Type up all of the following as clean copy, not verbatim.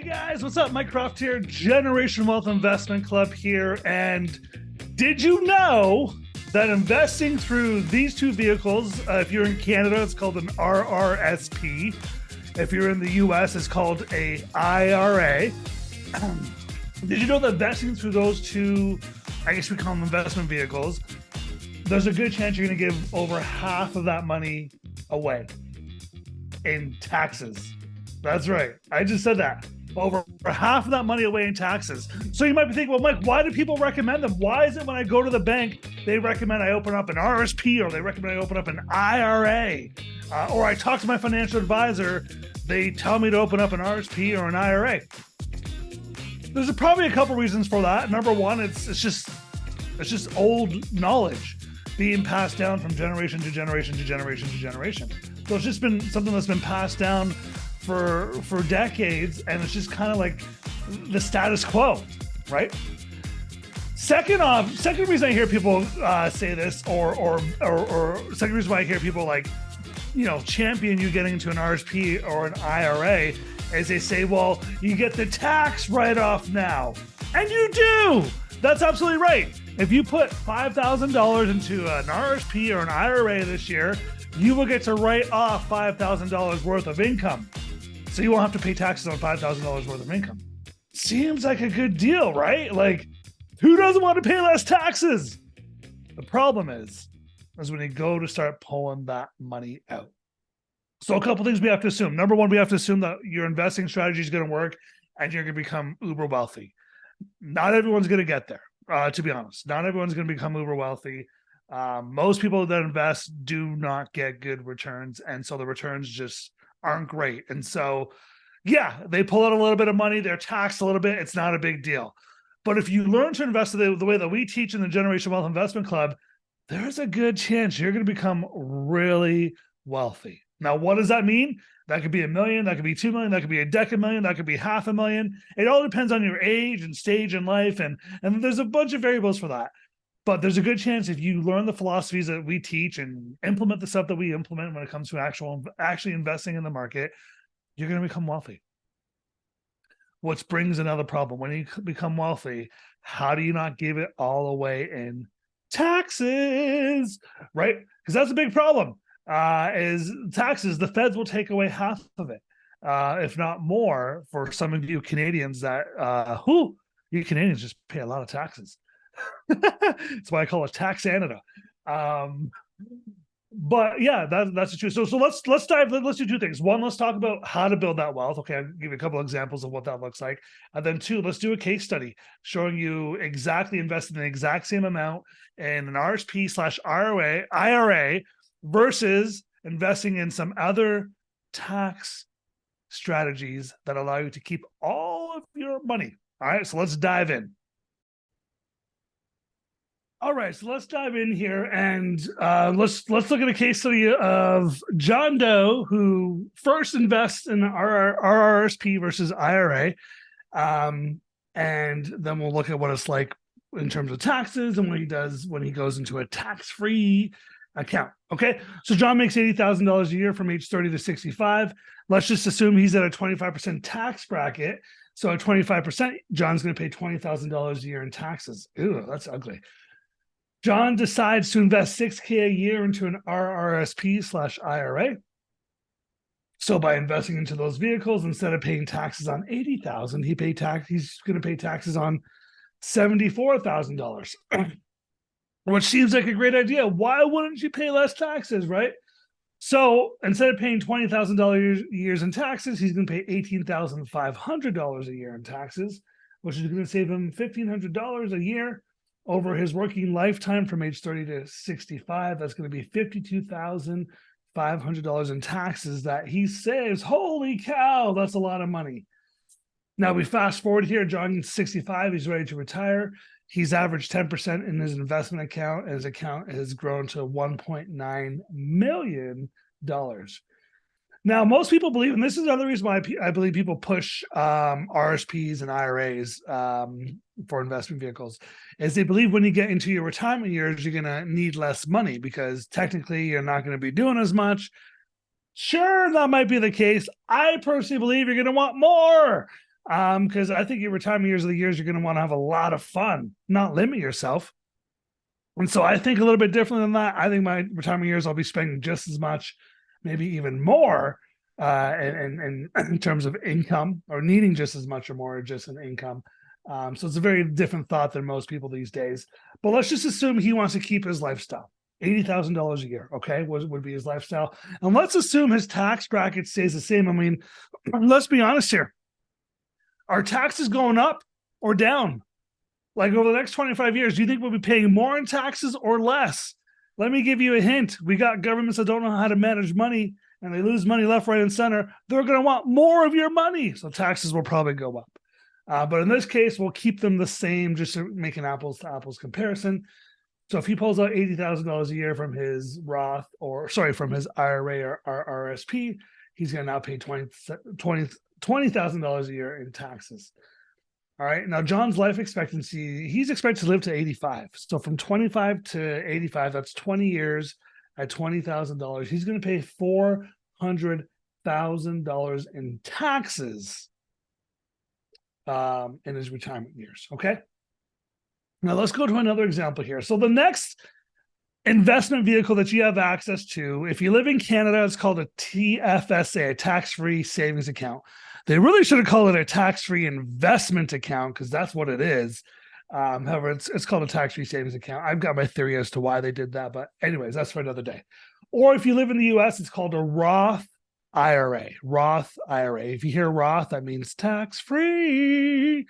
Hey guys, what's up? Mike Croft here, Generation Wealth Investment Club here. And did you know that investing through these two vehicles, if you're in Canada, it's called an RRSP. If you're in the US, it's called a IRA. Did you know that investing through those two, I guess we call them investment vehicles, there's a good chance you're going to give over half of that money away in taxes. That's right. I just said that. Over half of that money away in taxes. So you might be thinking, well, Mike, why do people recommend them? Why is it when I go to the bank, they recommend I open up an RRSP or they recommend I open up an IRA? Or I talk to my financial advisor, they tell me to open up an RRSP or an IRA. There's probably a couple reasons for that. Number one, it's just old knowledge being passed down from generation to generation to generation to generation. So it's just been something that's been passed down for decades, and it's just kind of like the status quo, right? Second reason I hear people say this, or second reason why I hear people champion you getting into an RSP or an IRA is they say, well, you get the tax write-off now, and you do. That's absolutely right. If you put $5,000 into an RSP or an IRA this year, you will get to write off $5,000 worth of income. So you won't have to pay taxes on $5,000 worth of income. Seems like a good deal, right? Like, who doesn't want to pay less taxes? The problem is when you go to start pulling that money out. So a couple things we have to assume. Number one, we have to assume that your investing strategy is going to work and you're going to become uber wealthy. Not everyone's going to get there, to be honest. Not everyone's going to become uber wealthy. Most people that invest do not get good returns, and so the returns just aren't great. And so, yeah, they pull out a little bit of money, they're taxed a little bit, it's not a big deal. But if you learn to invest the way that we teach in the Generation Wealth Investment Club, there's a good chance you're going to become really wealthy. Now, what does that mean? That could be $1 million, that could be $2 million, that could be $10,000,000, that could be $500,000. It all depends on your age and stage in life, and there's a bunch of variables for that. But there's a good chance if you learn the philosophies that we teach and implement the stuff that we implement when it comes to actually investing in the market, you're going to become wealthy. Which brings another problem. When you become wealthy, how do you not give it all away in taxes, right? Because that's a big problem. Is taxes. The feds will take away half of it, if not more, for some of you Canadians that, you Canadians just pay a lot of taxes. That's why I call it Tax Canada. But yeah, that's the truth. So let's dive. Let's do two things. One, let's talk about how to build that wealth. Okay, I'll give you a couple of examples of what that looks like. And then two, let's do a case study showing you exactly investing the exact same amount in an RSP/IRA versus investing in some other tax strategies that allow you to keep all of your money. All right, so let's dive in. All right, so let's dive in here and let's look at a case study of John Doe, who first invests in RRSP versus IRA, and then we'll look at what it's like in terms of taxes and what he does when he goes into a tax-free account. Okay, so John makes $80,000 a year from age 30 to 65. Let's just assume he's at a 25% tax bracket. So at 25%, John's going to pay $20,000 a year in taxes. Ew, that's ugly. John decides to invest $6,000 a year into an RRSP/IRA. So by investing into those vehicles, instead of paying taxes on $80,000, he's going to pay taxes on $74,000, which seems like a great idea. Why wouldn't you pay less taxes, right? So instead of paying $20,000 years in taxes, he's going to pay $18,500 a year in taxes, which is going to save him $1,500 a year. Over his working lifetime from age 30 to 65, that's going to be $52,500 in taxes that he saves. Holy cow, that's a lot of money. Now we fast forward here. John's 65. He's ready to retire. He's averaged 10% in his investment account, and his account has grown to $1.9 million. Now, most people believe, and this is another reason why I believe people push RSPs and IRAs for investment vehicles, is they believe when you get into your retirement years, you're going to need less money because technically you're not going to be doing as much. Sure, that might be the case. I personally believe you're going to want more. Because I think your retirement years are the years you're going to want to have a lot of fun, not limit yourself. And so I think a little bit different than that. I think my retirement years I'll be spending just as much, maybe even more, in terms of income, or needing just as much or more just in income. So it's a very different thought than most people these days. But let's just assume he wants to keep his lifestyle. $80,000 a year, okay, would be his lifestyle. And let's assume his tax bracket stays the same. I mean, let's be honest here. Are taxes going up or down? Like over the next 25 years, do you think we'll be paying more in taxes or less? Let me give you a hint. We got governments that don't know how to manage money, and they lose money left, right, and center. They're going to want more of your money. So taxes will probably go up. But in this case, we'll keep them the same, just to make an apples to apples comparison. So if he pulls out $80,000 a year from his from his IRA or RRSP, he's going to now pay $20,000 a year in taxes. All right. Now, John's life expectancy, he's expected to live to 85. So from 25 to 85, that's 20 years at $20,000. He's going to pay $400,000 in taxes in his retirement years. Okay. Now let's go to another example here. So the next investment vehicle that you have access to, if you live in Canada, it's called a TFSA, a tax-free savings account. They really should have called it a tax-free investment account, because that's what it is. However, it's called a tax-free savings account. I've got my theory as to why they did that, but anyways, that's for another day. Or if you live in the US, it's called a Roth IRA. Roth IRA. If you hear Roth, that means tax-free.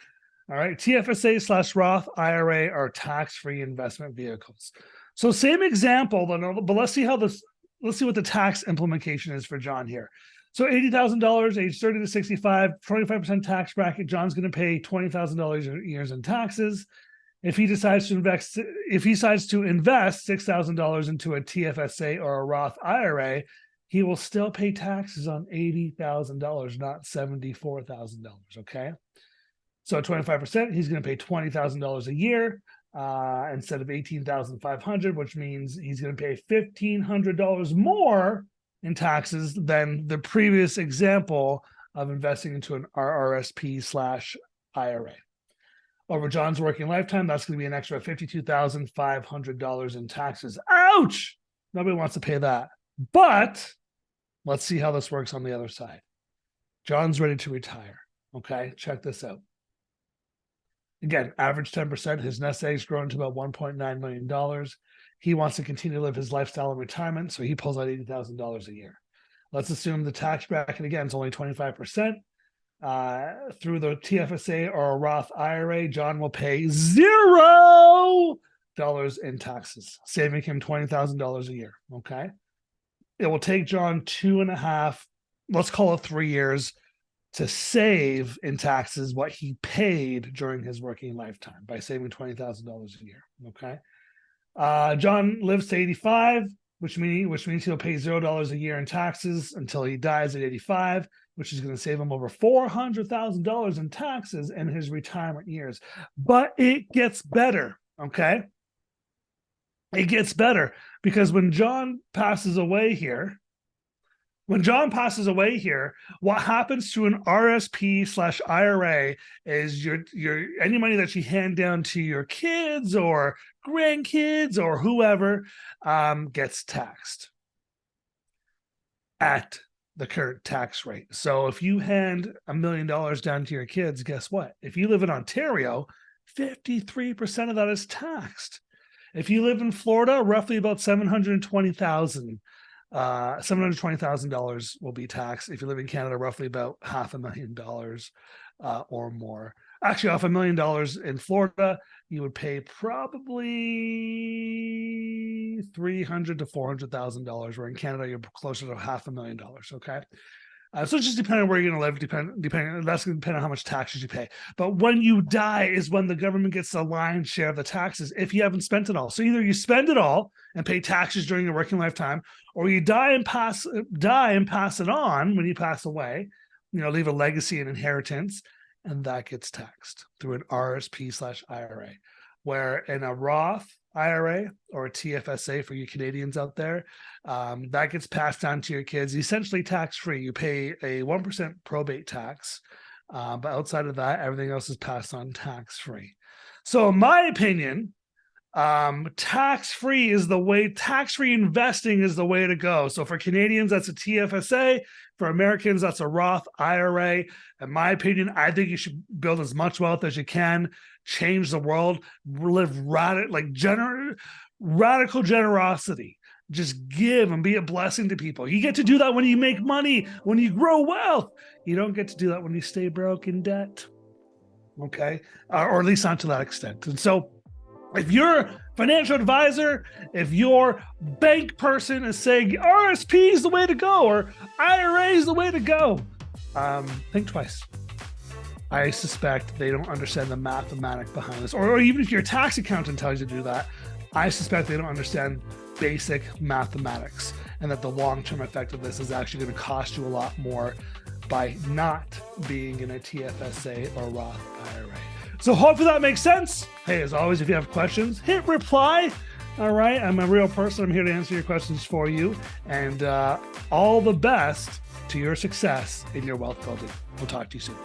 All right, TFSA/Roth IRA are tax-free investment vehicles. So same example, but let's see what the tax implication is for John here. So $80,000, age 30 to 65, 25% tax bracket. John's going to pay $20,000 a year in taxes. If he decides to invest $6,000 into a TFSA or a Roth IRA, he will still pay taxes on $80,000, not $74,000. Okay. So at 25%, he's going to pay $20,000 a year instead of $18,500, which means he's going to pay $1,500 more in taxes than the previous example of investing into an RRSP/IRA. Over John's working lifetime, that's going to be an extra $52,500 in taxes. Ouch! Nobody wants to pay that. But let's see how this works on the other side. John's ready to retire. Okay, check this out. Again, average 10%. His nest egg's grown to about $1.9 million. He wants to continue to live his lifestyle in retirement, so he pulls out $80,000 a year. Let's assume the tax bracket, again, is only 25%. Through the TFSA or a Roth IRA, John will pay $0 in taxes, saving him $20,000 a year, okay? It will take John 2.5, let's call it 3 years, to save in taxes what he paid during his working lifetime by saving $20,000 a year. Okay. John lives to 85, which means he'll pay $0 a year in taxes until he dies at 85, which is going to save him over $400,000 in taxes in his retirement years. But it gets better. Okay. It gets better because when John passes away here, what happens to an RSP/IRA is your any money that you hand down to your kids or grandkids or whoever gets taxed at the current tax rate. So if you hand $1 million down to your kids, guess what? If you live in Ontario, 53% of that is taxed. If you live in Florida, roughly about $720,000 will be taxed. If you live in Canada, roughly about $500,000 or more. Actually, off $1 million in Florida, you would pay probably $300,000 to $400,000. Where in Canada, you're closer to $500,000. Okay. So it's just depending on where you're going to live, that's going to depend on how much taxes you pay. But when you die is when the government gets the lion's share of the taxes if you haven't spent it all. So either you spend it all and pay taxes during your working lifetime, or you die and pass it on when you pass away, leave a legacy and inheritance, and that gets taxed through an RSP/IRA. Where in a Roth IRA or a TFSA for you Canadians out there, that gets passed down to your kids, essentially tax-free. You pay a 1% probate tax But outside of that, everything else is passed on tax-free. So in my opinion, tax-free investing is the way to go. So for Canadians, that's a TFSA. For Americans, that's a Roth IRA. In my opinion, I think you should build as much wealth as you can, change the world, live radical generosity. Just give and be a blessing to people. You get to do that when you make money, when you grow wealth. You don't get to do that when you stay broke in debt. Okay? Or at least not to that extent. And so if your financial advisor, if your bank person is saying RRSP is the way to go or IRA is the way to go, think twice. I suspect they don't understand the mathematics behind this. Or even if your tax accountant tells you to do that, I suspect they don't understand basic mathematics, and that the long-term effect of this is actually going to cost you a lot more by not being in a TFSA or Roth IRA. So hopefully that makes sense. Hey, as always, if you have questions, hit reply. All right, I'm a real person. I'm here to answer your questions for you. And all the best to your success in your wealth building. We'll talk to you soon.